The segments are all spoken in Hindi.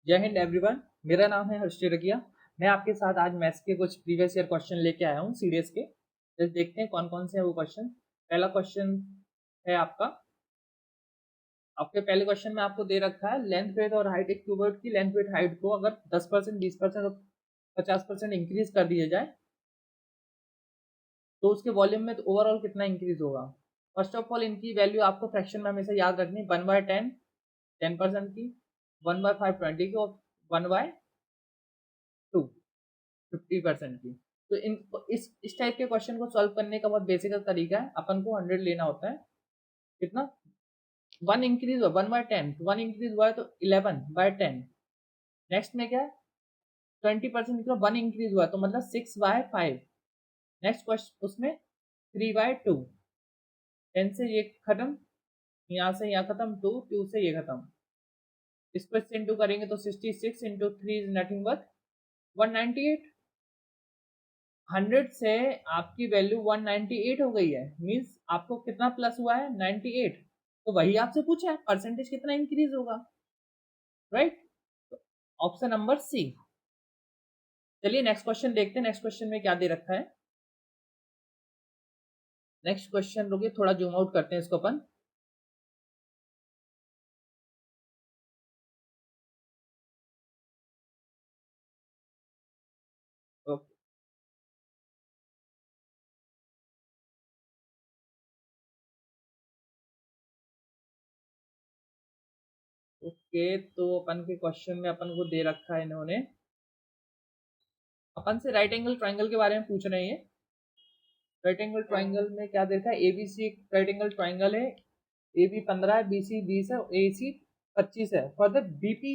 जय हिंद एवरीवन। मेरा नाम है हर्ष चिरकिया। मैं आपके साथ आज मैथ्स के कुछ प्रीवियस ईयर क्वेश्चन लेके आया हूँ सीडीएस के। जस्ट देखते हैं कौन कौन से हैं वो क्वेश्चन। पहला क्वेश्चन है आपके पहले क्वेश्चन में आपको दे रखा है लेंथ ब्रेथ और हाइट, एक क्यूबॉइड की लेंथ ब्रेथ हाइट को अगर 10%, 20% और 50% इंक्रीज कर दिया जाए तो उसके वॉल्यूम में तो ओवरऑल कितना इंक्रीज होगा। फर्स्ट ऑफ ऑल इनकी वैल्यू आपको फ्रैक्शन में हमेशा याद रखनी है। 1/10 10% की, 1/5 20 की और 1/2 50% की। तो इस टाइप के क्वेश्चन को सॉल्व करने का बहुत बेसिक तरीका है। अपन को 100 लेना होता है। कितना? 1 इंक्रीज हुआ 1/10, 1 इंक्रीज हुआ है तो 11/10। नेक्स्ट में क्या है? 20% की 1 इंक्रीज हुआ है तो मतलब 6/5। नेक्स्ट क्वेश्चन उसमें 3/2। 10 से ये खत्म, यहाँ से यहाँ खत्म, 2 से ये खत्म। इसको इससे इंटू करेंगे तो 66 इंटू 3 इज नथिंग बट 198। 100 से आपकी वैल्यू 198 हो गई है। मींस आपको कितना प्लस हुआ है? 98। तो वही आपसे पूछा है परसेंटेज कितना इंक्रीज होगा, राइट? ऑप्शन नंबर सी। चलिए नेक्स्ट क्वेश्चन देखते हैं। नेक्स्ट क्वेश्चन में क्या दे रखा है। नेक्स्ट क्वेश्चन रुकिए, थोड़ा जूम आउट करते हैं इसको अपन। ओके ओके, तो अपन के क्वेश्चन में अपन को दे रखा है इन्होंने, अपन से राइट एंगल ट्राइंगल के बारे में पूछ रहे हैं। राइट एंगल ट्राइंगल में क्या देखा है? एबीसी एक राइट एंगल ट्राइंगल है। ए बी 15 है, बी सी 20 है, ए सी 25 है। फॉर द बीपी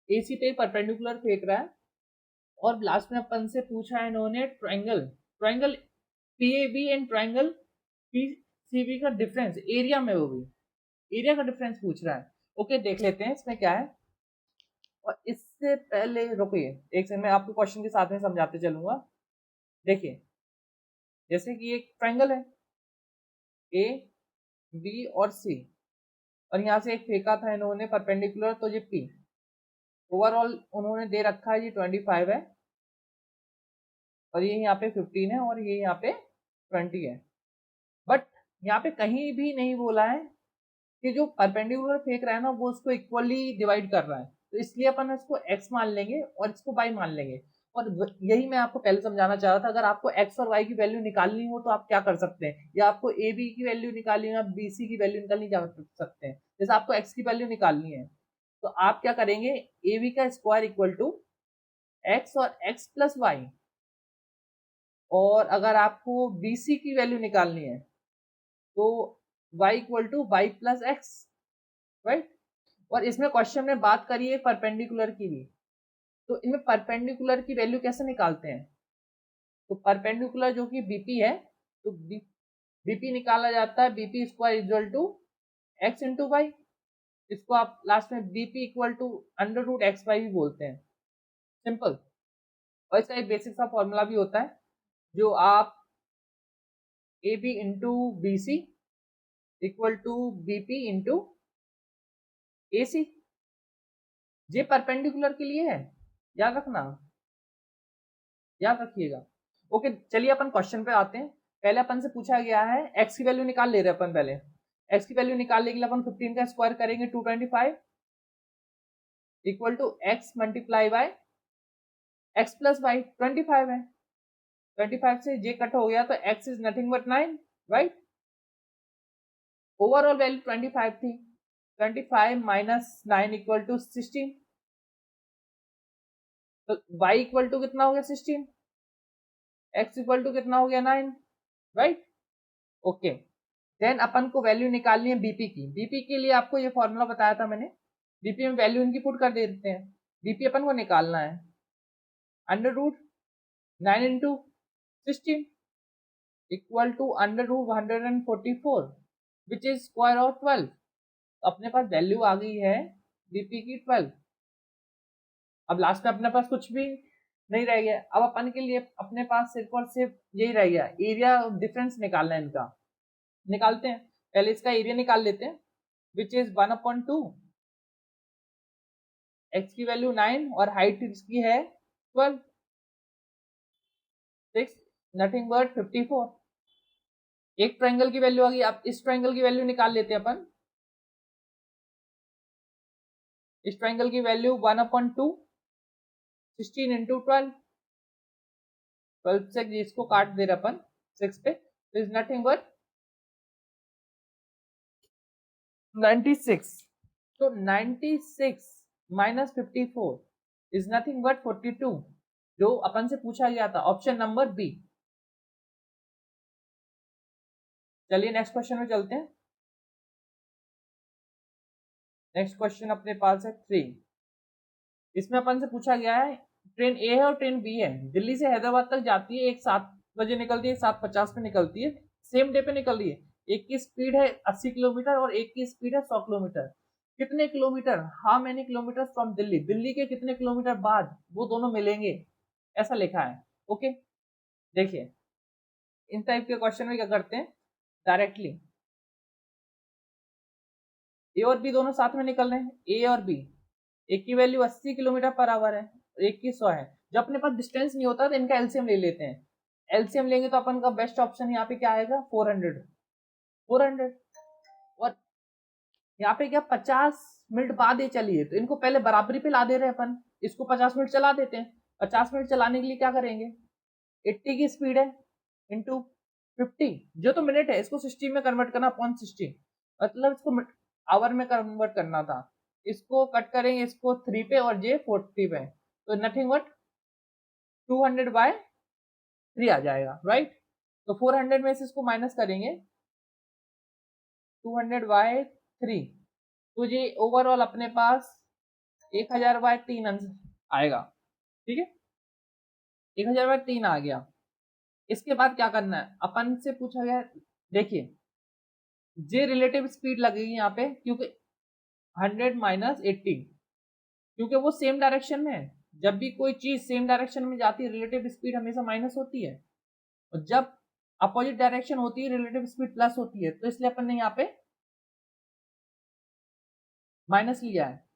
ए सी पे परपेंडिकुलर फेंक रहा है। और लास्ट में अपन से पूछा है इन्होंने triangle triangle P A B and triangle P C B का डिफरेंस एरिया में, वो भी एरिया का डिफरेंस पूछ रहा है। ओके, देख लेते हैं इसमें क्या है। और इससे पहले रुकिए एक सेकंड, मैं आपको क्वेश्चन के साथ में समझाते चलूंगा। देखिए, जैसे कि एक ट्राइंगल है ए बी और सी, और यहाँ से एक फेंका था इन्होंने परपेंडिकुलर, तो ये पी। ओवरऑल उन्होंने दे रखा है ये 25 है, और ये यहाँ पे 15 है, और ये यहाँ पे 20 है। बट यहाँ पे कहीं भी नहीं बोला है कि जो परपेंडिकुलर फेंक रहा है ना वो उसको इक्वली डिवाइड कर रहा है। तो इसलिए अपन इसको x मान लेंगे और इसको y मान लेंगे। और यही मैं आपको पहले समझाना चाह रहा था। अगर आपको x और y की वैल्यू निकालनी हो तो आप क्या कर सकते हैं, या आपको ए बी की वैल्यू निकालनी है, आप बी सी की वैल्यू निकालनी जा सकते हैं। जैसे आपको x की वैल्यू निकालनी है तो आप क्या करेंगे, ए बी का स्क्वायर इक्वल टू एक्स और x प्लस वाई। और अगर आपको बी सी की वैल्यू निकालनी है तो y equal to Y plus X, right? और इसमें क्वेश्चन में बात करी है परपेंडिकुलर की भी, तो इनमें परपेंडिकुलर की वैल्यू कैसे निकालते हैं? तो परपेंडिकुलर जो कि बीपी है, तो बीपी निकाला जाता है BP square equal to X into Y. इसको आप लास्ट में BP equal to under root X Y भी बोलते हैं, सिंपल। और इसका एक बेसिक सा फॉर्मूला भी होता है, जो आप A B into B C equal to BP into A C. ये परपेंडिकुलर के लिए है, याद रखना, याद रखिएगा। ओके, चलिए अपन क्वेश्चन पे आते हैं। पहले अपन से पूछा गया है, एक्स की वैल्यू निकाल ले रहे हैं अपन। पहले एक्स की वैल्यू निकालने के लिए अपन 15 का स्क्वायर करेंगे 225 equal to X multiply by X plus Y. 25 है, 25 से जे कट हो गया तो एक्स इज नथिंग बट 9, राइट? ओवरऑल वैल्यू 25 थी। 25 माइनस 9 इक्वल टू 16। तो वाई इक्वल टू कितना हो गया? 16। एक्स इक्वल टू कितना हो गया? 9, राइट? ओके, देन अपन को वैल्यू निकालनी है बीपी की। बीपी के लिए आपको ये फॉर्मूला बताया था मैंने। बीपी में वैल्यू इनकी पुट कर देते हैं। बीपी अपन को निकालना है under root 9 into 16 equal to under root 144 which is square of 12। अपने पास वैल्यू आ गई है बीपी की 12। अब लास्ट में अपने पास कुछ भी नहीं रह गया। अब अपन के लिए अपने पास सिर्फ और सिर्फ यही रह गया, एरिया डिफरेंस निकालना है इनका। निकालते हैं, पहले इसका एरिया निकाल लेते हैं, विच इज 1/2 x की वैल्यू 9 और हाइट इसकी है 12, 6 नथिंग बट 54। एक ट्रायंगल की वैल्यू आ गई। अब इस ट्रायंगल की वैल्यू निकाल लेते हैं अपन। इस ट्रायंगल की वैल्यू 1/2, 16 इंटू 12, 12 से इसको काट दे रहे अपन 6 पे, तो इज नथिंग बट 96। तो 96 माइनस 54 इज नथिंग बट 42, जो अपन से पूछा गया था, ऑप्शन नंबर बी। चलिए नेक्स्ट क्वेश्चन में चलते हैं। नेक्स्ट क्वेश्चन अपने पास है 3। इसमें अपन से पूछा गया है ट्रेन ए है और ट्रेन बी है, दिल्ली से हैदराबाद तक जाती है, एक 7 बजे निकलती है, 7:50 पे निकलती है, सेम डे पे निकल रही है। एक की स्पीड है 80 किलोमीटर और एक की स्पीड है 100 किलोमीटर। कितने kilometre, how many kilometre from Delhi, Delhi के कितने किलोमीटर बाद वो दोनों मिलेंगे, ऐसा लिखा है। ओके, देखिए इन टाइप के क्वेश्चन में क्या करते हैं, डायरेक्टली ए और बी दोनों साथ में निकल रहे हैं, ए और बी, एक की वैल्यू 80 किलोमीटर पर आवर है और एक की 100 है। जब अपने पास डिस्टेंस नहीं होता तो इनका एलसीएम ले लेते हैं। एलसीएम लेंगे तो अपन का बेस्ट ऑप्शन यहाँ पे क्या आएगा, 400। 400 और यहाँ पे क्या 50 मिनट बाद ये चलिए, तो इनको पहले बराबरी पे ला दे रहे हैं अपन, इसको 50 मिनट चला देते हैं। 50 मिनट चलाने के लिए क्या करेंगे, 80 की स्पीड है इंटू 50, जो तो मिनट है, इसको 60 में कन्वर्ट करना अपॉन 60, मतलब इसको आवर में कन्वर्ट करना था। इसको कट करेंगे, इसको 3 पे और जे 40 पे, तो नथिंग बट 200/3 आ जाएगा, राइट। तो 400 में से इसको माइनस करेंगे 200/3, तो ये ओवरऑल अपने पास 1000/3 आंसर आएगा। ठीक है, 1000/3 आ गया। इसके बाद क्या करना है, अपन से पूछा गया, देखिए जे रिलेटिव स्पीड लगेगी यहाँ पे, क्योंकि 100 - 80, क्योंकि वो सेम डायरेक्शन में है। जब भी कोई चीज सेम डायरेक्शन में जाती है रिलेटिव स्पीड हमेशा माइनस होती है, और जब अपोजिट डायरेक्शन होती है रिलेटिव स्पीड प्लस होती है, तो इसलिए अपन ने यहाँ पे माइनस लिया है।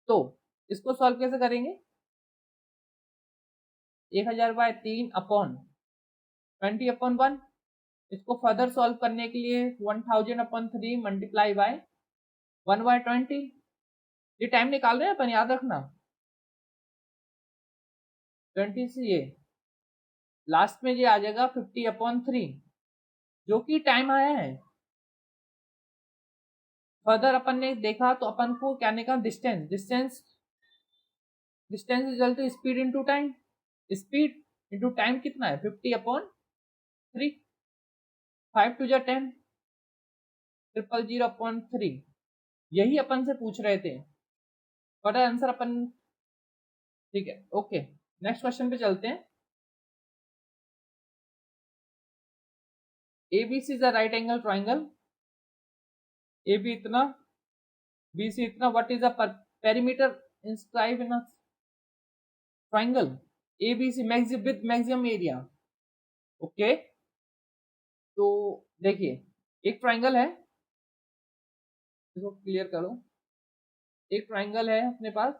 तो इसको सॉल्व कैसे करेंगे, 1000/3 अपॉन 20/1, इसको फर्दर सॉल्व करने के लिए 1000/3 मल्टीप्लाई बाय 1/20। ये टाइम निकाल रहे हैं अपन, याद रखना। 20 से ये लास्ट में ये आ जाएगा 50/3, जो कि टाइम आया है। फर्दर अपन ने देखा तो अपन को क्या निकाला, distance, distance is equal to speed into time, speed into time कितना है 50/3, 5 2 जा 10, 000/3, यही अपन से पूछ रहे थे, बट आंसर अपन, ठीक है। ओके, नेक्स्ट क्वेश्चन पे चलते हैं। ABC is a right angle triangle, AB इतना, BC इतना, what is a perimeter inscribe in a triangle ABC with maximum area. Okay, तो देखिए एक ट्राइंगल है, इसको क्लियर करो। एक ट्राइंगल है अपने पास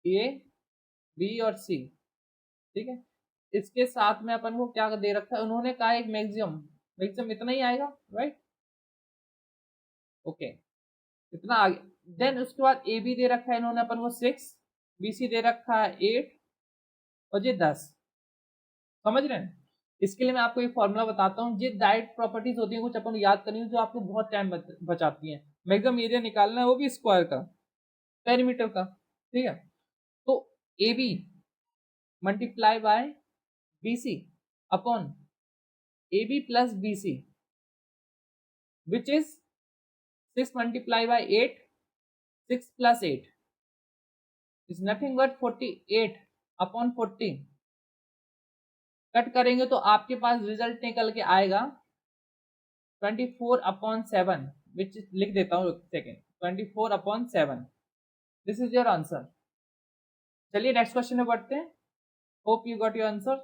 A B और C, ठीक है। इसके साथ में अपन को क्या दे रखा है, उन्होंने कहा एक मैक्सिमम, मैक्सिमम इतना ही आएगा, राइट। ओके, इतना आ गया। देन उसके बाद ए बी दे रखा है इन्होंने अपन को 6, BC दे रखा है 8 और ये 10, समझ रहे हैं। इसके लिए मैं आपको एक फॉर्मूला बताता हूँ, ये डायरेक्ट प्रॉपर्टीज होती है कुछ अपन को याद करनी है, जो आपको बहुत टाइम बचाती है। मैक्सिमम एरिया निकालना है, वो भी स्क्वायर का, पेरीमीटर का, ठीक है। तो A B multiply by BC upon AB plus BC, which is 6 multiply by 8, 6 plus 8 is nothing but 48/14। Cut करेंगे तो आपके पास रिजल्ट निकल के आएगा 24/7, विच लिख देता हूँ second, 24/7, this is your answer. चलिए नेक्स्ट क्वेश्चन में बढ़ते हैं। Hope you got your answer.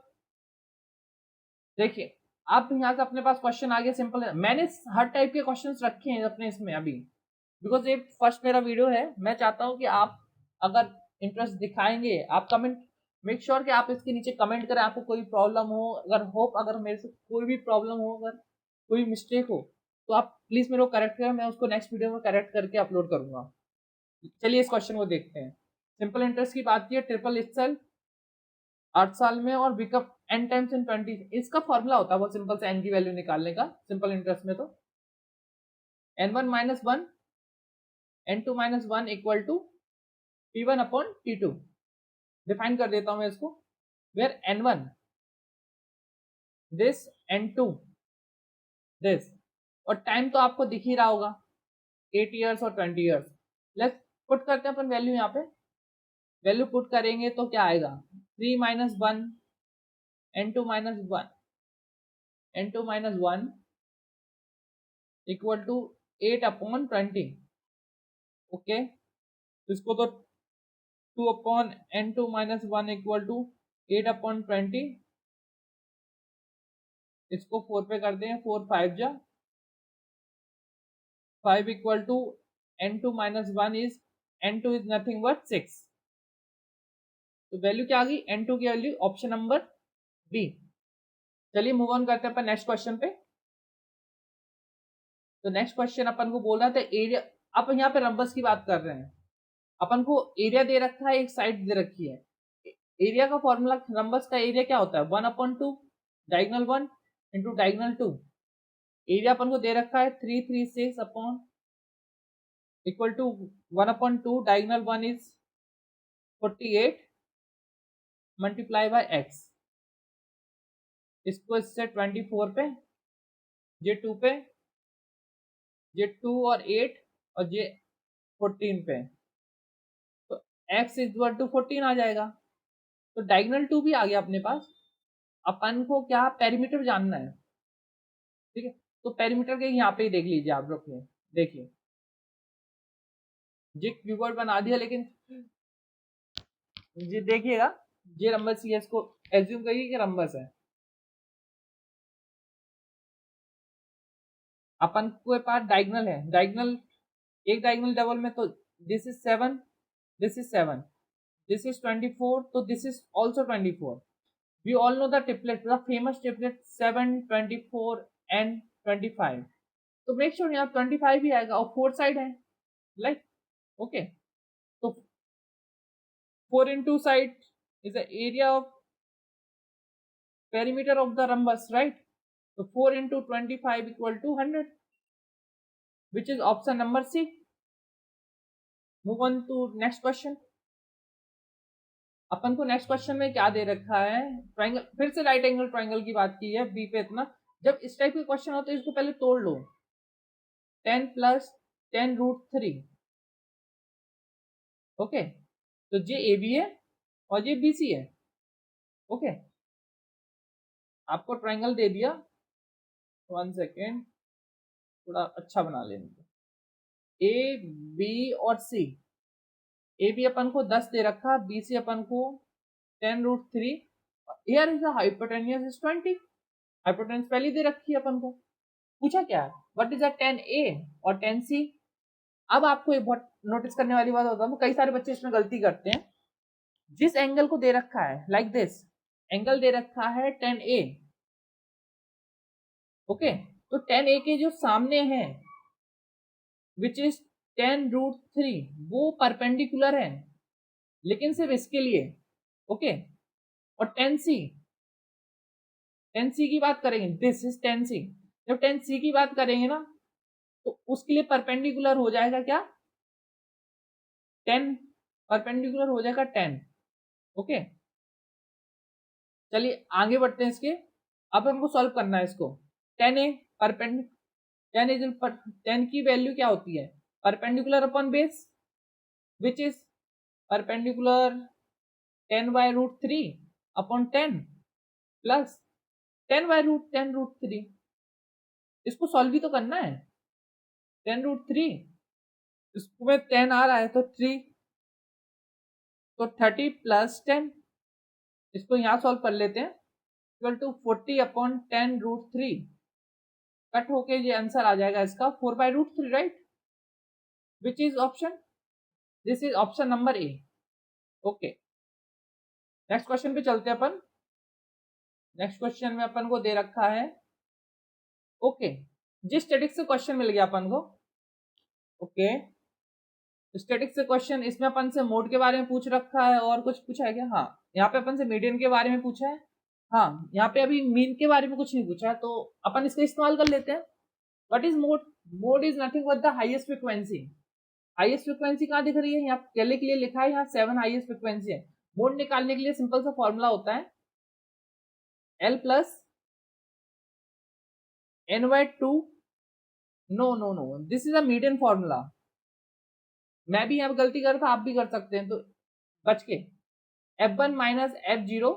देखिए अब यहाँ से अपने पास क्वेश्चन आ गया, सिंपल है। मैंने हर टाइप के क्वेश्चंस रखे हैं अपने इसमें अभी, बिकॉज ये फर्स्ट मेरा वीडियो है, मैं चाहता हूँ कि आप अगर इंटरेस्ट दिखाएंगे, आप कमेंट मेक श्योर कि आप इसके नीचे कमेंट करें, आपको कोई प्रॉब्लम हो, अगर मेरे से कोई भी प्रॉब्लम हो, अगर कोई मिस्टेक हो तो आप प्लीज मेरे को करेक्ट करें, मैं उसको नेक्स्ट वीडियो में करेक्ट करके अपलोड करूंगा। चलिए इस क्वेश्चन को देखते हैं। सिंपल इंटरेस्ट की बात की है, ट्रिपल इटसेल्फ 8 साल में और बिकम n टाइम्स इन 20। इसका फॉर्मूला होता है बहुत सिंपल से n की वैल्यू निकालने का सिंपल इंटरेस्ट में, तो n1 minus 1 n2 minus 1 equal to T1 upon T2। Define कर देता हूं मैं इसको, where n1 this, n2 this, और टाइम तो आपको दिख ही रहा होगा 8 ईयर्स और 20 ईयर्स। लेट्स पुट करते हैं अपन वैल्यू, यहाँ पे वैल्यू पुट करेंगे तो क्या आएगा, 3 minus 1 n2 minus 1 n2 minus 1 equal to 8 upon 20। Okay, इसको तो 2 upon n2 minus 1 equal to 8 upon 20, इसको 4 पे कर दें, 4 5 जा 5 equal to n2 minus 1 is n2 is nothing but 6। तो वैल्यू क्या आ गई, n2 की वैल्यू ऑप्शन नंबर बी। चलिए मूव ऑन करते हैं अपन नेक्स्ट क्वेश्चन पे। तो नेक्स्ट क्वेश्चन अपन को बोल रहा था एरिया, अपन यहाँ पे रंबस की बात कर रहे हैं, अपन को एरिया दे रखा है, एक साइड दे रखी है। एरिया का फॉर्मूला, रंबस का एरिया क्या होता है, 1/2 डायगोनल 1 इंटू डायगोनल 2। एरिया अपन को दे रखा है 336 upon equal to 1/2 diagonal 1 is 48 multiply by X. इसको इससे 24 पे, जे 2 पे, जे 2 और 8 और जे 14 पे, तो x इक्वल टू 14 आ जाएगा। तो डायगोनल 2 भी आ गया अपने पास। अपन को क्या पेरीमीटर जानना है, ठीक है। तो पेरीमीटर के यहाँ पे ही देख लीजिए आप, रुकिए देखिए, जे क्यूबॉइड बना दिया, लेकिन ये देखिएगा ये रंबस ही है, इसको एज्यूम करिए कि रंबस है। अपन के पास डायगोनल है, डायगोनल एक डायगोनल डबल में, तो this is 7, this is 7, this is 24, तो this is also 24। We all know the triplet, the famous triplet 7 24 and 25। तो मेक श्योर यहाँ 25 भी आएगा, और 4 साइड है, लाइक ओके। तो 4 into side is the area of perimeter of the rhombus, right? So 4 into 25 equal to 100, which is option number C. Move on to next question. अपन को नेक्स्ट क्वेश्चन में क्या दे रखा है, ट्राइंगल, फिर से राइट एंगल ट्राइंगल की बात की है बी पे। इतना जब इस टाइप के क्वेश्चन होते हैं इसको पहले तोड़ लो, 10 प्लस 10 रूट 3। ओके, तो जे ए बी है और ये बी सी है। ओके, आपको ट्राइंगल दे दिया, 1 सेकेंड थोड़ा अच्छा बना लेंगे। ए बी और सी, ए बी अपन को 10 दे रखा, बी सी अपन को 10 root 3। Here is hypotenuse is 20, hypotenuse पहले दे रखी है अपन को। पूछा क्या है, व्हाट इज द 10 ए और 10 सी। अब आपको एक बहुत नोटिस करने वाली बात होता है, कई सारे बच्चे इसमें गलती करते हैं। जिस एंगल को दे रखा है, लाइक दिस एंगल दे रखा है 10 ए, ओके, तो 10 ए के जो सामने है विच इज 10 रूट 3, वो परपेंडिकुलर है, लेकिन सिर्फ इसके लिए। ओके, और 10 सी की बात करेंगे, दिस इज 10 सी। जब 10 सी की बात करेंगे ना, तो उसके लिए परपेंडिकुलर हो जाएगा क्या, 10, परपेंडिकुलर हो जाएगा 10। ओके, चलिए आगे बढ़ते हैं इसके। अब हमको सॉल्व करना है इसको। 10 ए परपेंडिकुलर, 10 इज 10 की वैल्यू क्या होती है, perpendicular upon base, which is perpendicular 10 by root 3 upon 10 plus 10 by root 10 root 3। इसको सॉल्व भी तो करना है, 10 रूट 3, इसमें 10 आ रहा है तो 3, तो 30 प्लस 10, इसको यहाँ सॉल्व कर लेते हैं, equal to 40 upon 10 root 3। Cut होके ये आंसर आ जाएगा इसका 4 by root 3, right. Which is option, this is option number A. Okay, next question पे चलते हैं अपन। नेक्स्ट क्वेश्चन में अपन को दे रखा है, ओके, जिस स्टैटिक्स से क्वेश्चन मिल गया अपन को। ओके, स्टैटिक्स से क्वेश्चन, इसमें अपन से मोड के बारे में पूछ रखा है और कुछ पूछा है क्या? हाँ, यहाँ पे अपन से मीडियन के बारे में पूछा है। हाँ, यहाँ पे अभी मीन के बारे में कुछ नहीं पूछा है, तो अपन इसका इस्तेमाल कर लेते हैं। What is mode? Mode is nothing but the highest frequency. Highest frequency कहाँ दिख रही है? यहाँ पहले के लिए लिखा है, यहाँ 7 हाईएस्ट फ्रीक्वेंसी है। मोड निकालने के लिए सिंपल सा फॉर्मूला होता है L plus n/2। No no no, this is a median formula. मैं भी यहाँ गलती कर रहा था, आप भी कर सकते हैं, तो बच के F1 minus F0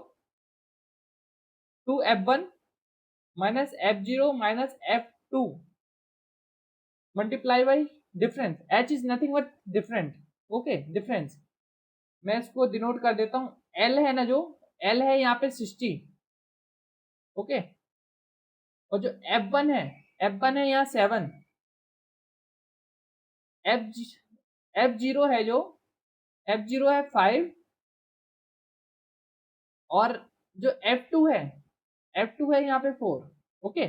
to F1 minus F0 minus F2 multiply by difference. H is nothing but different. Okay, difference. मैं इसको डिनोट कर देता हूँ, L है ना, जो L है यहाँ पे 60। ओके, और जो F1 है, F1 है यहाँ 7, F0 है जो, F0 है 5, और जो F2 है, F2 है यहाँ पे 4। ओके,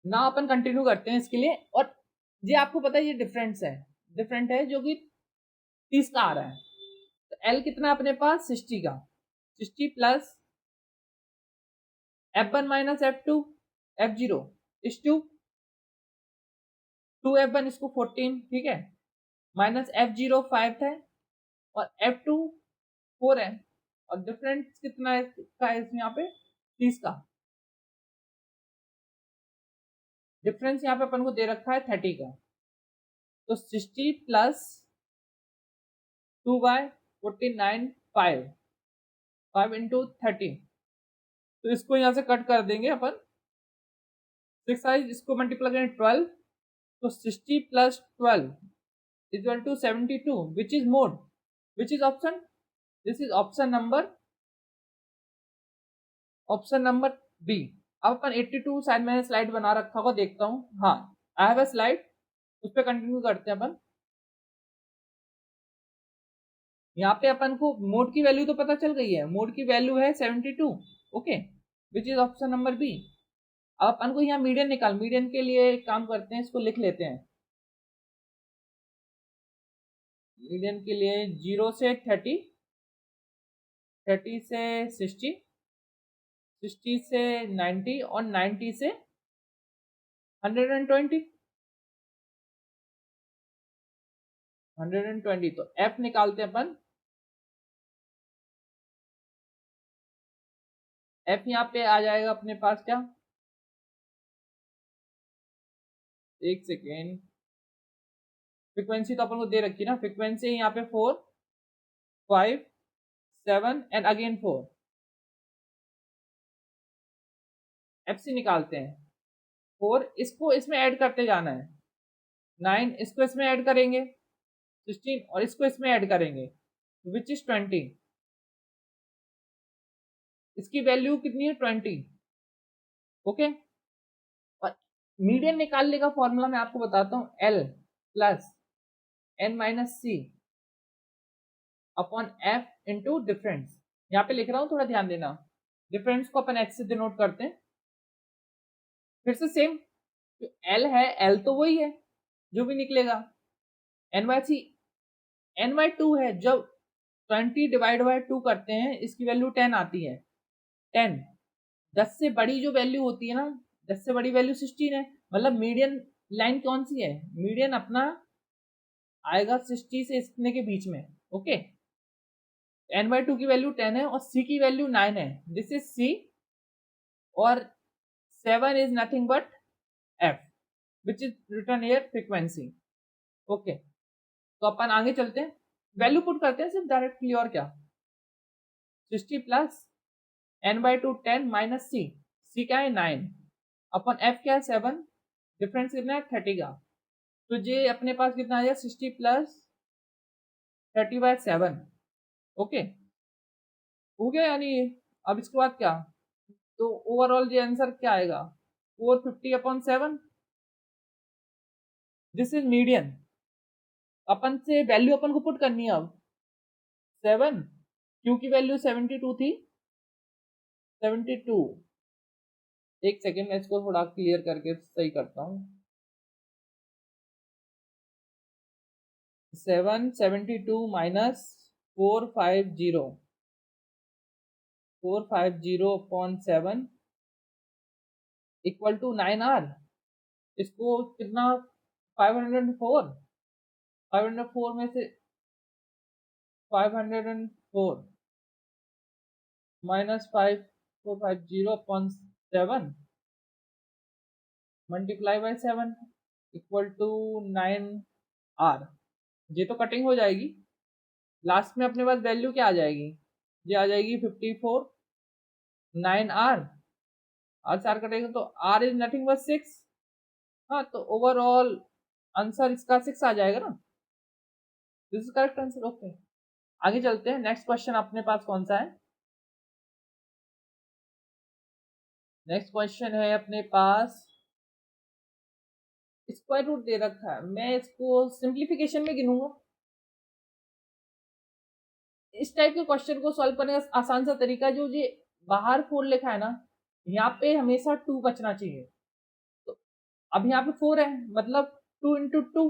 ना अपन कंटिन्यू करते हैं इसके लिए। और ये आपको पता है ये डिफरेंस है, डिफरेंट है जो कि 30 का आ रहा है। तो L कितना अपने पास? 60 का। 60 plus F1 minus F2 F0 इस 2 F1 इसको 14, ठीक है, माइनस F0 5 है और F2 4 है, और डिफरेंस कितना है का है इसमें यहाँ पे? 30 का। डिफरेंस यहाँ पे अपन को दे रखा है 30 का। तो 60 प्लस 2/49 5 इंटू 30, तो इसको यहाँ से कट कर देंगे अपन। 6 इसको मल्टीप्लाई करें 12, तो 60 plus 12 equal to 72, which is mode, which is option, this is option number B. अब अपन 82 शायद मैंने स्लाइड बना रखा होगा, देखता हूँ। हाँ, आई हैव अ स्लाइड, उस पर कंटिन्यू करते हैं अपन। यहाँ पे अपन को मोड की वैल्यू तो पता चल गई है, मोड की वैल्यू है 72। Okay, which is option number B. अब अपन को यहाँ मीडियन निकाल, मीडियन के लिए एक काम करते हैं, इसको लिख लेते हैं। मीडियन के लिए 0 से 30, 30 से 60, 60 से 90 और 90 से 120, 120। तो F निकालते हैं अपन। F यहाँ पे आ जाएगा अपने पास क्या? एक सेकेंड, फ्रीक्वेंसी तो अपन को दे रखी है ना, फ्रीक्वेंसी यहाँ पे 4 5 7 एंड अगेन 4। FC निकालते हैं 4, इसको इसमें ऐड करते जाना है, 9 इसको इसमें ऐड करेंगे, 16 और इसको इसमें ऐड करेंगे, विच इज 20। इसकी वैल्यू कितनी है? 20। ओके, और मीडियन निकालने का फॉर्मूला मैं आपको बताता हूँ, L प्लस n माइनस सी अपॉन F इंटू डिफरेंस। यहाँ पे लिख रहा हूँ, थोड़ा ध्यान देना, डिफरेंस को अपन x से डिनोट करते हैं। फिर से सेम, जो L है, L तो वही है जो भी निकलेगा, n/2 है, जब 20 डिवाइड बाय 2 करते हैं इसकी वैल्यू 10 आती है। 10, 10 से बड़ी जो वैल्यू होती है ना, 10 से बड़ी वैल्यू 16 है, मतलब मीडियन लाइन कौन सी है? मीडियन अपना आएगा 60 से इतने के बीच में। ओके, n/2 की वैल्यू 10 है और c की वैल्यू 9 है, दिस इज c, और 7 is nothing but f, which is return here frequency. Okay, तो अपन आगे चलते हैं, वैल्यू पुट करते हैं सिर्फ डायरेक्टली, और क्या? 60 प्लस n/2 10 माइनस c क्या है? 9 अपन f क्या है? 7, डिफरेंस कितना है? 30 का। तो ये अपने पास कितना आ जाएगा? 60 प्लस 30/7। ओके, हो गया यानी। अब इसके बाद क्या? तो ओवरऑल ये आंसर क्या आएगा? 450/7, दिस इज मीडियन। अपन से वैल्यू अपन को पुट करनी है अब 7, क्यू की वैल्यू 72 थी, 72। एक सेकेंड मैं इसको थोड़ा क्लियर करके सही करता हूँ। 772 माइनस 450, 450/7 इक्वल टू 9R। इसको कितना 504, 504 में से 504 minus 5450/7 multiply by 7 equal to 9R। ये तो कटिंग हो जाएगी, लास्ट में अपने पास वैल्यू क्या आ जाएगी, ये आ जाएगी 54, 9R, आर से आर कटेगा तो R इज नथिंग बट 6। हाँ, तो ओवरऑल आंसर इसका 6 आ जाएगा ना, this is correct answer. Okay, आगे चलते हैं। नेक्स्ट क्वेश्चन अपने पास कौन सा है? नेक्स्ट क्वेश्चन है अपने पास, स्क्वायर रूट दे रखा है, मैं इसको सिंप्लीफिकेशन में गिनूंगा। इस टाइप के क्वेश्चन को सॉल्व करने का आसान सा तरीका, जो ये बाहर 4 लिखा है ना, यहाँ पे हमेशा 2 बचना चाहिए। तो अब यहाँ पे 4 है, मतलब 2 इंटू 2।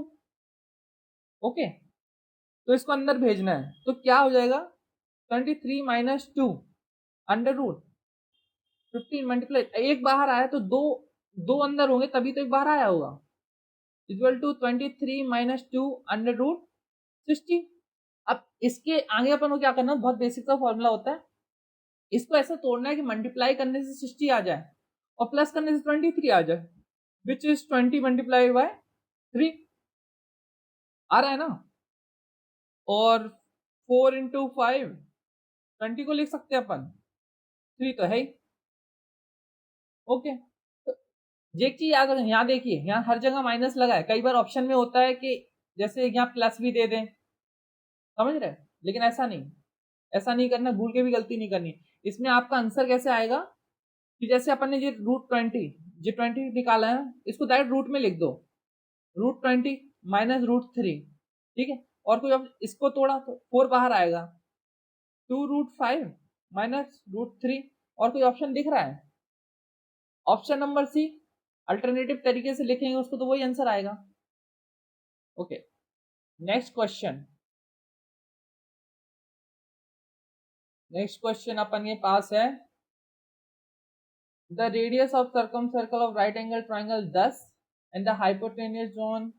ओके, तो इसको अंदर भेजना है, तो क्या हो जाएगा 23 माइनस 2 अंडर रूट 15 मल्टीप्लाई, एक बाहर आया तो दो, दो अंदर होंगे तभी तो एक बाहर आया होगा, equal to 23 minus 2 under root 60। अब इसके आगे अपन को क्या करना, बहुत बेसिक सा फॉर्मूला होता है, इसको ऐसा तोड़ना है कि मल्टीप्लाई करने से 60 आ जाए और प्लस करने से 23 आ जाए, विच इज 20 मल्टीप्लाई बाय 3। आ रहा है ना? और 4 इंटू 5 20 को लिख सकते हैं अपन, 3 तो है ही। ओके, तो ये चीज याद रखें। यहाँ देखिए, यहाँ हर जगह माइनस लगा है, कई बार ऑप्शन में होता है कि जैसे यहाँ प्लस भी दे दें, समझ रहे? लेकिन ऐसा नहीं, ऐसा नहीं करना, भूल के भी गलती नहीं करनी। इसमें आपका आंसर कैसे आएगा कि जैसे अपन ने ये √20, ये 20 निकाला है, इसको डायरेक्ट रूट में लिख दो, √20 माइनस √3, ठीक है। और कोई इसको तोड़ा तो 4 बाहर आएगा, 2√5 माइनस √3। और कोई ऑप्शन दिख रहा है? ऑप्शन नंबर सी, अल्टरनेटिव तरीके से लिखेंगे उसको तो वही आंसर आएगा। Okay, next question. Next question अपन के पास है, the radius of circumcircle of right angle triangle 10 and the hypotenuse zone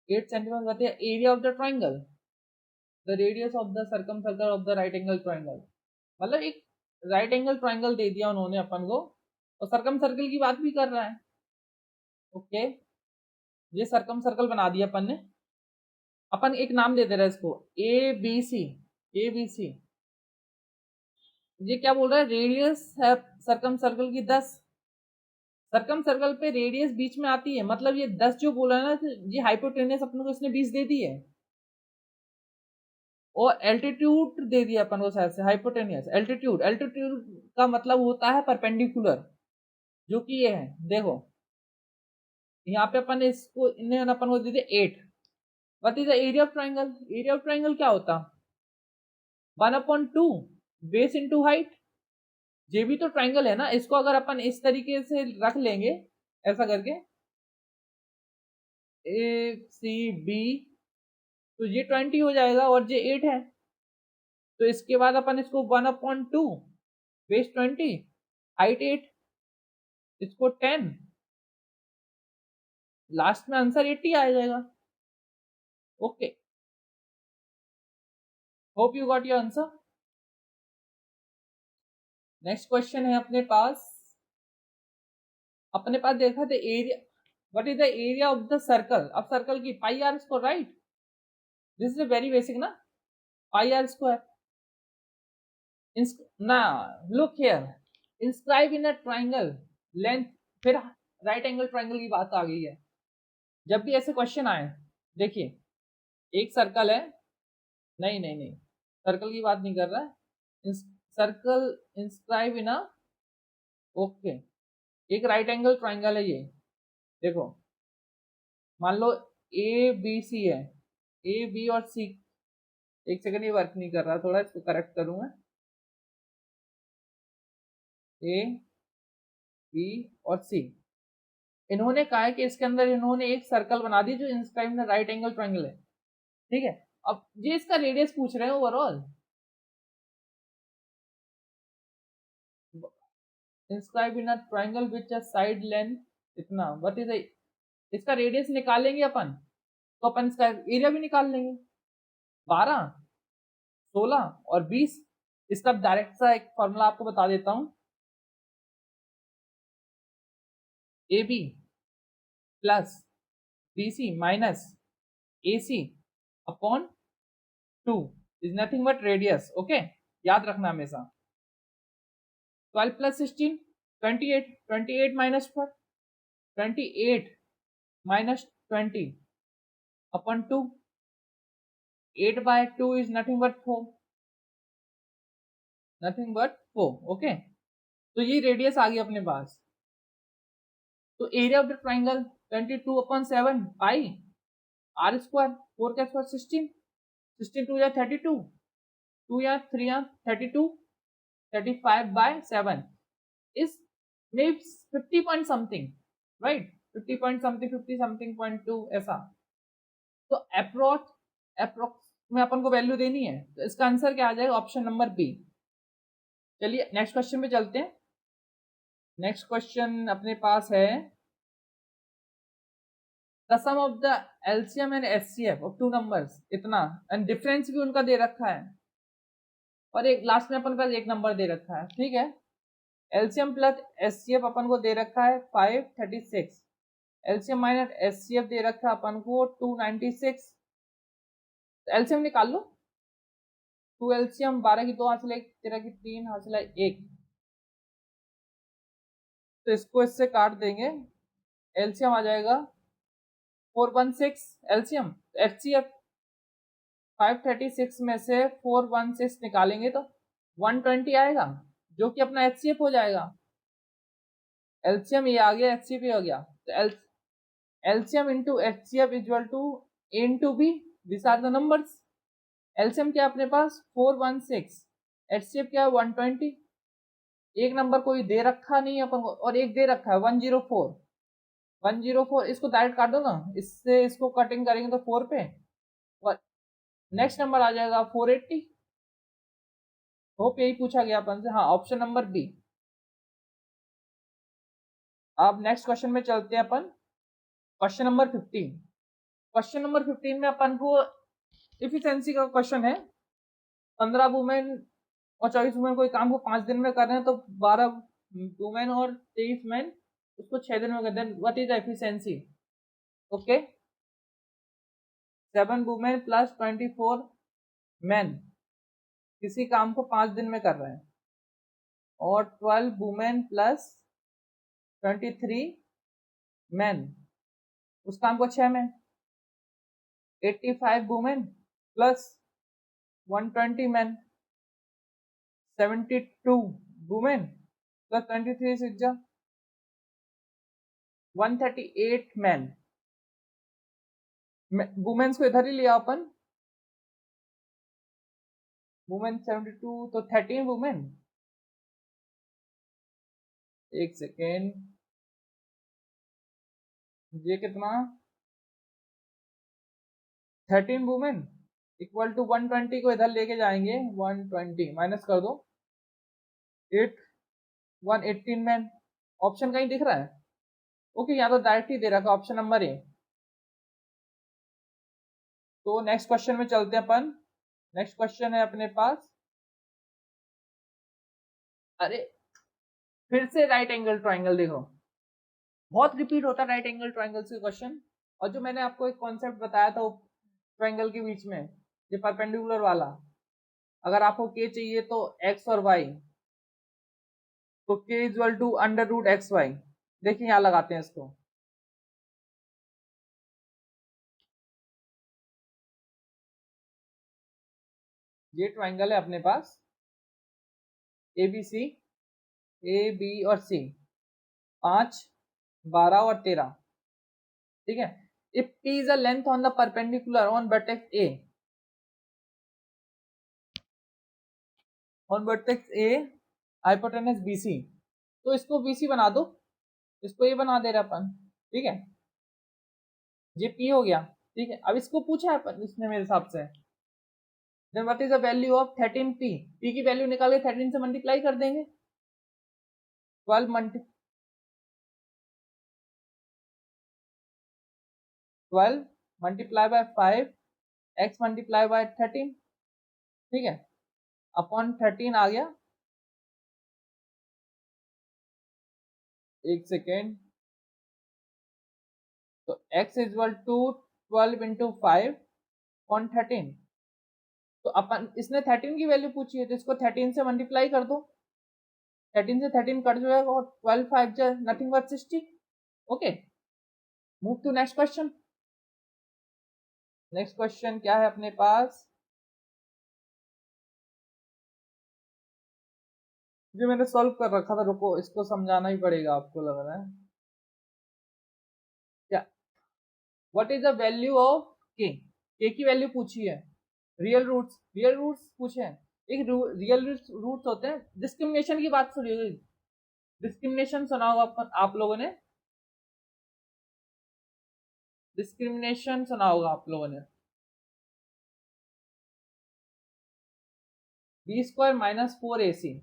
8 centimeter, बताइए area of the triangle. The radius of the circumcircle of the right angle triangle, मतलब एक राइट एंगल ट्राइंगल दे दिया उन्होंने अपन को और सर्कम सर्कल की बात भी कर रहा है। ओके, ये सर्कम सर्कल बना दिया अपन ने, अपन एक नाम दे दे रहा है इसको A B C. A B C, ये क्या बोल रहा है, रेडियस है सर्कम सर्कल की 10, सर्कम सर्कल पे रेडियस बीच में आती है, मतलब ये 10 जो बोला है ना, ये हाइपोटेनियस अपन को इसने 20 दे दी है, और एल्टीट्यूड दे दिया अपन को शायद से, हाइपोटेनियस एल्टीट्यूड, एल्टीट्यूड का मतलब होता है परपेंडिकुलर, जो कि ये है, देखो यहाँ पे अपन इसको, इन्हें अपन को दे दे 8। What is the area of triangle? Area of triangle क्या होता, 1/2 बेस इंटू हाइट। ये भी तो ट्राइंगल है ना, इसको अगर अपन इस तरीके से रख लेंगे, ऐसा करके ए सी बी, तो ये 20 हो जाएगा और ये 8 है, तो इसके बाद अपन इसको 1/2 बेस 20 हाइट 8, इसको 10, लास्ट में आंसर 80 आ जाएगा। Okay, hope you got your answer. Next question है अपने पास, अपने पास देखा था area, what is the area of the circle, अब सर्कल की pi are square, right, this is very basic ना, पाई आर स्क्वायर। ना, look here, inscribe in a triangle length, फिर राइट एंगल ट्राइंगल की बात आ गई है। जब भी ऐसे क्वेश्चन आए, देखिए एक सर्कल है, नहीं नहीं नहीं, सर्कल की बात नहीं कर रहा है, circle inscribe in a, okay, एक राइट एंगल ट्राइंगल है ये, देखो मान लो ए बी सी है, ए बी और सी, एक सेकंड ये वर्क नहीं कर रहा, थोड़ा इसको करेक्ट करूंगा। ए बी और सी, इन्होंने कहा है कि इसके अंदर इन्होंने एक सर्कल बना दी जो इंस्क्राइब में राइट एंगल ट्रायंगल है, ठीक है। अब ये इसका रेडियस पूछ रहे हैं overall, inscribe in a triangle which a side length इतना, व्हाट इज इसका रेडियस निकालेंगे अपन, तो अपन इसका एरिया भी निकाल लेंगे। 12, 16 और 20। इसका डायरेक्ट सा एक फॉर्मूला आपको बता देता हूं, A B plus B C minus A C upon 2 is nothing but radius. Okay, याद रखना हमेशा। 12 plus 16 28, 28 minus 4, 28 minus 20 upon 2, 8 by 2 is nothing but 4, nothing but 4। Okay, तो ये रेडियस आ गई अपने पास। तो area of the triangle 22 upon 7 pi are square, 4 का स्क्वायर 16, 16 2 या 32, 2 या 3 या 32, 35 bye 7 is maybe 50 point something, right? 50 point something, 50 something point 2 ऐसा। तो अप्रोक्स में अपन को वैल्यू देनी है, तो इसका आंसर क्या आ जाएगा? Option number B. चलिए नेक्स्ट क्वेश्चन पे चलते हैं। नेक्स्ट क्वेश्चन अपने पास है, the sum of the LCM and HCF of two numbers इतना, एंड डिफरेंस भी उनका दे रखा है, और एक लास्ट में अपन पास एक नंबर दे रखा है, ठीक है। एलसीएम प्लस एचसीएफ अपन को दे रखा है 536, एलसीएम माइनस एचसीएफ दे रखा है अपन को 296। एलसीएम निकाल लो, 2 एलसीएम 12 की 2 हासिल है, 13 की 3 हासिल है 1, तो इसको इससे काट देंगे, एलसीएम आ जाएगा 416। एलसीएम एचसीएफ 536 में से 416 निकालेंगे तो 120 आएगा, जो कि अपना एचसीएफ हो जाएगा। एलसीएम ये आ गया, एचसीएफ ये हो गया, तो LCM into HCF equal to A into B, this are the numbers. LCM क्या अपने पास 416, एचसीएफ क्या है 120, एक नंबर कोई दे रखा नहीं है अपन को, और एक दे रखा है 104, 104, इसको डायरेक्ट काट दो ना, इससे इसको कटिंग करेंगे तो 4 पे, और नेक्स्ट नंबर आ जाएगा 480। होप यही पूछा गया अपन से, हाँ ऑप्शन नंबर बी। अब नेक्स्ट क्वेश्चन में चलते हैं अपन, क्वेश्चन नंबर 15। क्वेश्चन नंबर 15 में अपन को इफिशिएंसी का क्वेश्चन है। 15 वुमेन और 24 वुमेन कोई काम को 5 दिन में कर रहे हैं, तो 12 वुमेन और 23 मैन उसको 6 दिन में कर दें, what is the efficiency? Okay, 7 women plus 24 man किसी काम को 5 दिन में कर रहे हैं, और 12 वुमेन प्लस 23 मैन उस काम को 6 में, 85 women plus 120 man, 72 women plus 23 सिज्जा 138 मैन। वुमेन्स को इधर ही लिया अपन, वुमेन 72 तो 13 वुमेन, एक सेकेंड, ये कितना 13 वुमेन इक्वल टू 120 को इधर लेके जाएंगे, 120 माइनस कर दो 8, 118 मैन। ऑप्शन कहीं दिख रहा है? ओके, यहाँ तो डायरेक्ट ही दे रखा ऑप्शन नंबर ए। तो नेक्स्ट क्वेश्चन में चलते हैं अपन। नेक्स्ट क्वेश्चन है अपने पास, अरे फिर से राइट एंगल ट्राइंगल, देखो बहुत रिपीट होता है राइट एंगल ट्राइंगल से क्वेश्चन। और जो मैंने आपको एक कॉन्सेप्ट बताया था ट्राइंगल के बीच में, ये परपेंडिकुलर वाला, अगर आपको के चाहिए तो एक्स और वाई, तो के equal to under root X Y. देखिए यहाँ लगाते हैं इसको, ये ट्राइंगल है अपने पास A B C, A B और सी, 5, 12 और 13, ठीक है। if P is a length on the perpendicular on vertex A, on vertex A hypotenuse BC, तो इसको BC बना दो, इसको ये बना दे रहे अपन, ठीक है, ये P हो गया, ठीक है। अब इसको पूछा है अपन इसने मेरे हिसाब से, then what is the value of 13P, P की वैल्यू निकाल के 13 से मल्टीप्लाई कर देंगे, 12 multiply by 5 x multiply by 13, ठीक है, अपॉन 13 आ गया, एक सेकेंड, तो x equal to 12 into 5 upon 13, तो अपन इसने 13 की वैल्यू पूछी है तो इसको 13 से मल्टीप्लाई कर दो, 13 से 13 कट जाएगा और 12 5 जा nothing but 60। Okay, move to next question. Next question क्या है अपने पास, जो मैंने सॉल्व कर रखा था, रुको इसको समझाना ही पड़ेगा आपको, लग रहा है क्या, what is the value of के की वैल्यू पूछी है, रियल रूट्स पूछे हैं, एक रियल रूट्स होते हैं, डिस्क्रिमिनेशन की बात सुनी होगी, डिस्क्रिमिनेशन सुना होगा आप लोगों ने, डिस्क्रिमिनेशन सुना होगा आप लोगों ने, बी स्क्वायर माइनस 4ac,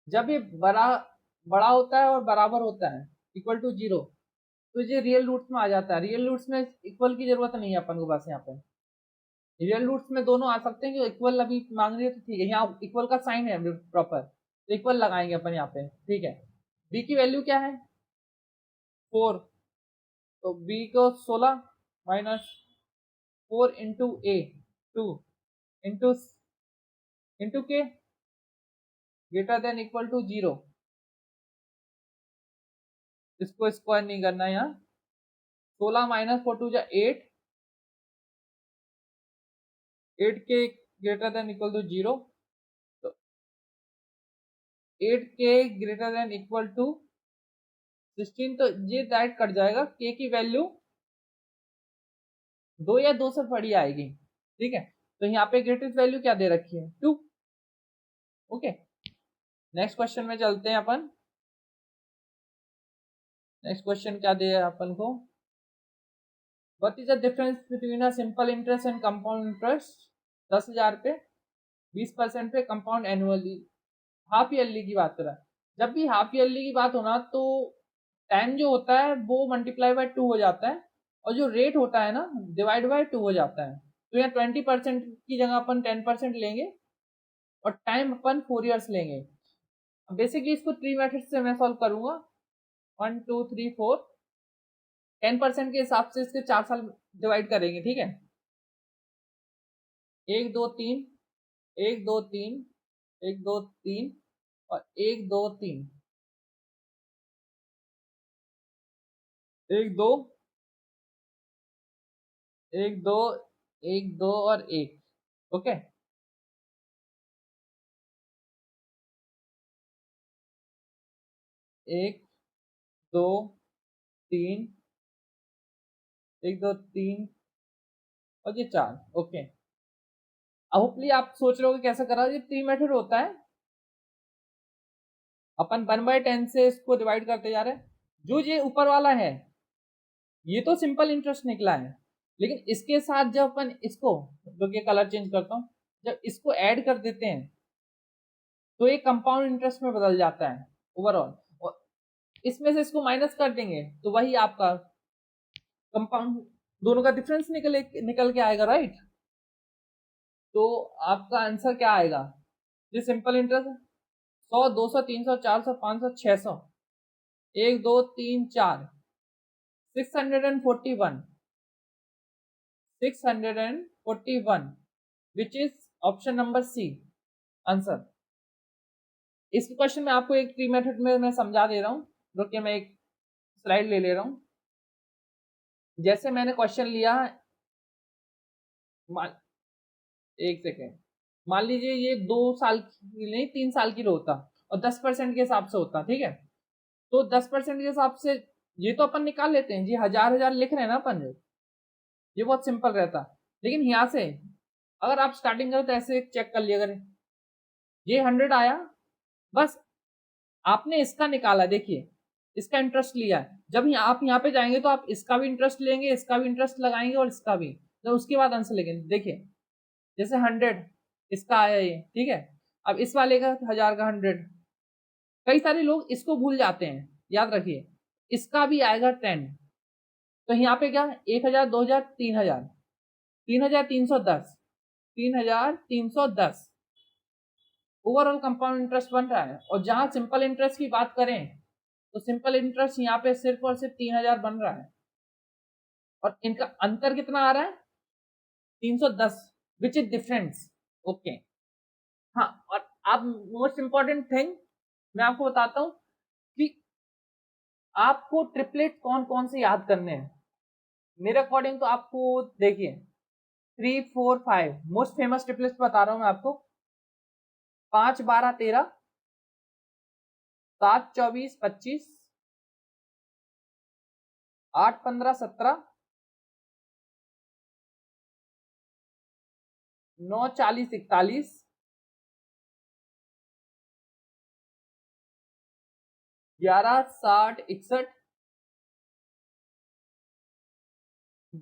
जब ये बड़ा होता है और बराबर होता है इक्वल टू 0, तो ये रियल रूट्स में आ जाता है, रियल रूट्स में इक्वल की जरूरत नहीं है अपन को, बस यहाँ पे रियल रूट्स में दोनों आ सकते हैं, कि इक्वल अभी मांग रही है तो ठीक है, यहाँ इक्वल का साइन है प्रॉपर, तो इक्वल लगाएंगे अपन यहाँ पे, ठीक है। बी की वैल्यू क्या है 4, तो बी को 16 माइनस 4 इंटू ए 2 इंटू इंटू के ग्रेटर देन इक्वल टू 0, इसको स्क्वायर नहीं करना है यहाँ, 16 माइनस 4 टू जा 8, 8 के ग्रेटर देन इक्वल टू 0, तो 8 के ग्रेटर देन इक्वल टू 16, तो ये डायरेक्ट कट जाएगा, के की वैल्यू 2 या 2 से बड़ी आएगी, ठीक है, तो यहाँ पे ग्रेटेस्ट वैल्यू क्या दे रखी है 2। ओके, नेक्स्ट क्वेश्चन में चलते हैं अपन, नेक्स्ट क्वेश्चन क्या दिया अपन को, what is the difference between a simple interest and compound interest, 10,000 पे 20% पे कंपाउंड एनुअली, हाफ ईयरली की बात कर रहा है, जब भी हाफ ईयरली की बात होना तो टाइम जो होता है वो मल्टीप्लाई बाय 2 हो जाता है, और जो रेट होता है ना डिवाइड बाय 2 हो जाता है, तो यहाँ 20% की जगह अपन 10% लेंगे और टाइम अपन 4 ईयर्स लेंगे। बेसिकली इसको 3 मेथड से मैं सॉल्व करूंगा, 1 2 3 4, 10% के हिसाब से इसके 4 साल डिवाइड करेंगे, ठीक है, 1 2 3 1 2 3 1 2 3 और 1 2 3 1 2 1 2 1 2 और 1, ओके, 1 2 3 1 2 3 और ये 4, ओके। होपली आप सोच रहे हो कैसा करा, ये 3 मेथड होता है, अपन 1/10 से इसको डिवाइड करते जा रहे हैं, जो ये ऊपर वाला है ये तो सिंपल इंटरेस्ट निकला है, लेकिन इसके साथ जब अपन इसको, जो कि कलर चेंज करता हूं, जब इसको ऐड कर देते हैं तो ये कंपाउंड इंटरेस्ट में बदल जाता है ओवरऑल, और इसमें से इसको माइनस कर देंगे तो वही आपका कंपाउंड, दोनों का डिफरेंस निकल के आएगा, राइट, तो आपका आंसर क्या आएगा, ये simple interest 100 200 300 400 500 600, 1 2 3 4 641 641 which is option number C answer. इस क्वेश्चन में आपको एक ट्री मेथड में मैं समझा दे रहा हूँ, रुकिए मैं एक स्लाइड ले ले रहा हूँ। जैसे मैंने क्वेश्चन लिया, एक सेकेंड, मान लीजिए ये 2 साल की नहीं 3 साल की होता और 10% के हिसाब से होता, ठीक है, तो 10% के हिसाब से ये तो अपन निकाल लेते हैं जी, 1000 लिख रहे हैं ना अपन, ये बहुत सिंपल रहता। लेकिन यहाँ से अगर आप स्टार्टिंग करो तो ऐसे चेक कर लिया करें, ये 100 आया, बस आपने इसका निकाला, देखिए इसका इंटरेस्ट लिया है। जब आप यहाँ पे जाएंगे तो आप इसका भी इंटरेस्ट लेंगे, इसका भी इंटरेस्ट लगाएंगे और इसका भी, तो उसके बाद आंसर लेंगे। देखिए जैसे 100 इसका आया ये, ठीक है। अब इस वाले का 1000 का 100, कई सारे लोग इसको भूल जाते हैं, याद रखिए इसका भी आएगा 10। तो यहाँ पे क्या, 1000, 2000, 3000, 3310, 3310 ओवरऑल कंपाउंड इंटरेस्ट बन रहा है। और जहां सिंपल इंटरेस्ट की बात करें तो सिंपल इंटरेस्ट यहाँ पे सिर्फ और सिर्फ 3000 बन रहा है, और इनका अंतर कितना आ रहा है, 310, विच इज डिफरेंस। ओके, हाँ। और अब मोस्ट इंपॉर्टेंट थिंग मैं आपको बताता हूं कि आपको ट्रिपलेट कौन कौन से याद करने हैं। मेरे अकॉर्डिंग तो आपको देखिए 3, 4, 5 मोस्ट फेमस ट्रिपलेट्स बता रहा हूं मैं आपको। 5, 12, 13, 7, 24, 25, 8, 15, 17, 9, 40, 41, 11, 60, 61,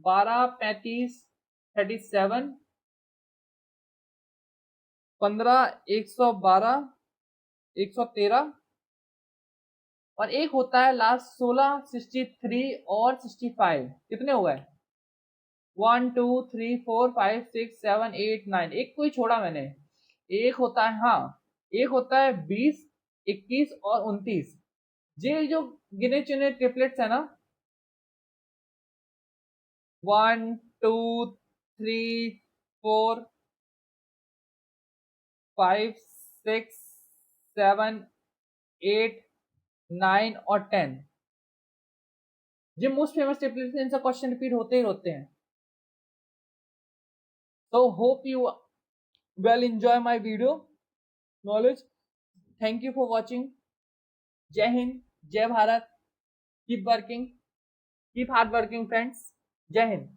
12, 35, 37, 15, 112, 113, और एक होता है लास्ट 16, 63 और 65। कितने हो गए, 1, 2, 3, 4, 5, 6, 7, 8, 9, एक कोई छोड़ा मैंने। एक होता है, हाँ, एक होता है 20, 21 और 29। ये जो गिने चुने ट्रिपलेट्स है ना, 1, 2, 3, 4, 5, 6, 7, 8, 9 और 10, ये मोस्ट फेमस ट्रिपलेट्स हैं, इनसे क्वेश्चन रिपीट होते ही होते हैं। So hope you well enjoy my video knowledge. Thank you for watching. Jai Hind, Jai Bharat. Keep working, keep hard working friends. Jai Hind.